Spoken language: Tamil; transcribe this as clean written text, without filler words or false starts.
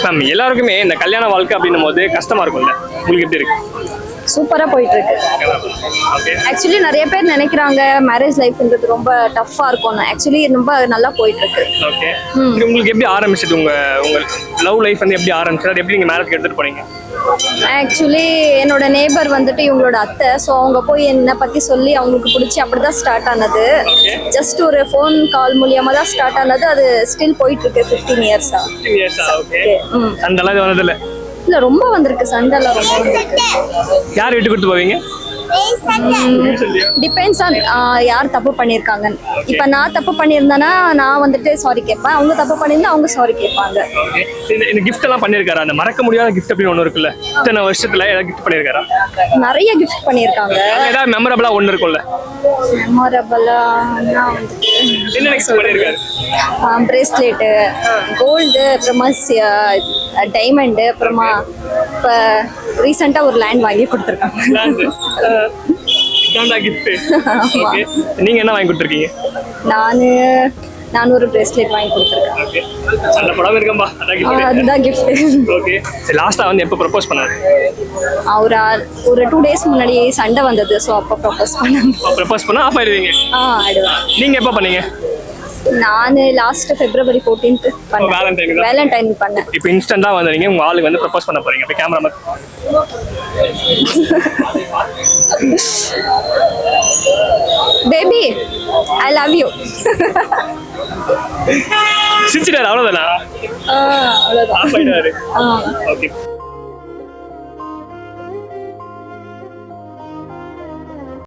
மேம் எல்லாருக்குமே இந்த கல்யாண வாழ்க்கை அப்படின்னும் போது கஷ்டமா இருக்கும்ல, உங்களுக்கு எப்படி இருக்கு? சூப்பரா போயிட்டு இருக்கு. ஆக்சுவலி நிறைய பேர் நினைக்கிறாங்க மேரேஜ் லைஃப்ன்றது ரொம்ப டஃப்பா இருக்கும்னு. ஆக்சுவலி ரொம்ப நல்லா போயிட்டு இருக்கு. ஓகே, உங்களுக்கு எப்படி ஆரம்பிச்சது உங்க உங்க லவ் லைஃப் வந்து எப்படி ஆரம்பிச்சது, அது எப்படி நீங்க மேரேஜ் எடுத்துட்டு போனீங்க? ஆக்சுவலி என்னோட நேபர் வந்துட்டு இவங்களோட அத்தை, ஸோ அவங்க போய் என்னை பற்றி சொல்லி அவங்களுக்கு பிடிச்சி அப்படிதான் ஸ்டார்ட் ஆனது. ஜஸ்ட் ஒரு ஃபோன் கால் மூலியமா தான் ஸ்டார்ட் ஆனது. அது ஸ்டில் போயிட்டு இருக்கு 15 இயர்ஸா. 15 இயர்ஸா? ஓகே. சண்டை வந்ததில்ல? இல்லை, ரொம்ப வந்திருக்கு சண்டைலாம், ரொம்ப வந்திருக்கு. யார் விட்டு கொடுத்து போவீங்க? டிபெண்ட்ஸ் ஆன் யார் தப்பு பண்ணியிருக்காங்க. இப்போ நான் தப்பு பண்ணியிருந்தேன்னா நான் வந்துட்டு சாரி கேட்பேன். அவங்க தப்பு பண்ணியிருந்தா அவங்க சாரி கேட்பாங்க. இந்த கிஃப்ட் எல்லாம் பண்ணியிருக்காரா? அந்த மறக்க முடியாத கிஃப்ட் அப்படின்னு ஒன்று இருக்குல்ல, இத்தனை வருஷத்துல ஏதாவது கிஃப்ட் பண்ணியிருக்காரா? நிறைய கிஃப்ட் பண்ணியிருக்காங்க. ஏதாவது மெமரபிளா ஒன்று இருக்கும்ல? மெமரபிளா வந்துட்டு என்ன கிஃப்ட் பண்ணியிருக்காரு? பிரேஸ்லெட்டு, கோல்டு, அப்புறமா டைமண்டு, அப்புறமா இப்போ ரீசெண்டாக ஒரு லேண்ட் வாங்கி கொடுத்துருக்காங்க. நீங்க என்ன வாங்கி கொடுத்துருக்கீங்க? நான் ஒரு பிரேஸ்லெட் வாங்கி கொடுத்துருக்கேன். அதுதான் கிஃப்ட். ஓகே, சரி, லாஸ்டா வந்து எப்போ ப்ரப்போஸ் பண்ணாரு? ஒரு 2 டேஸ் முன்னாடி சண்டை வந்தது, ஸோ அப்போ ப்ரப்போஸ் பண்ணாங்க. ப்ரப்போஸ் பண்ணா ஆஃப் ஆயிடுவீங்க? ஆயிடுவேன். நீங்க எப்போ பண்ணீங்க? நான் லாஸ்ட் February 14th பண்ணேன். வேலண்டைன் பண்ணேன். இப்போ இன்ஸ்டன்ட்டா வந்தீங்க, உங்க ஆளுக்கு வந்து ப்ரப்போஸ் பண்ண போறீங்க. அப்ப camera baby I love you. சிரிச்சிட்டாரு, அவ்வளவுதானா? அவ்வளவுதான். ஆஃப் ஆயிட்டாரு. ஓகே.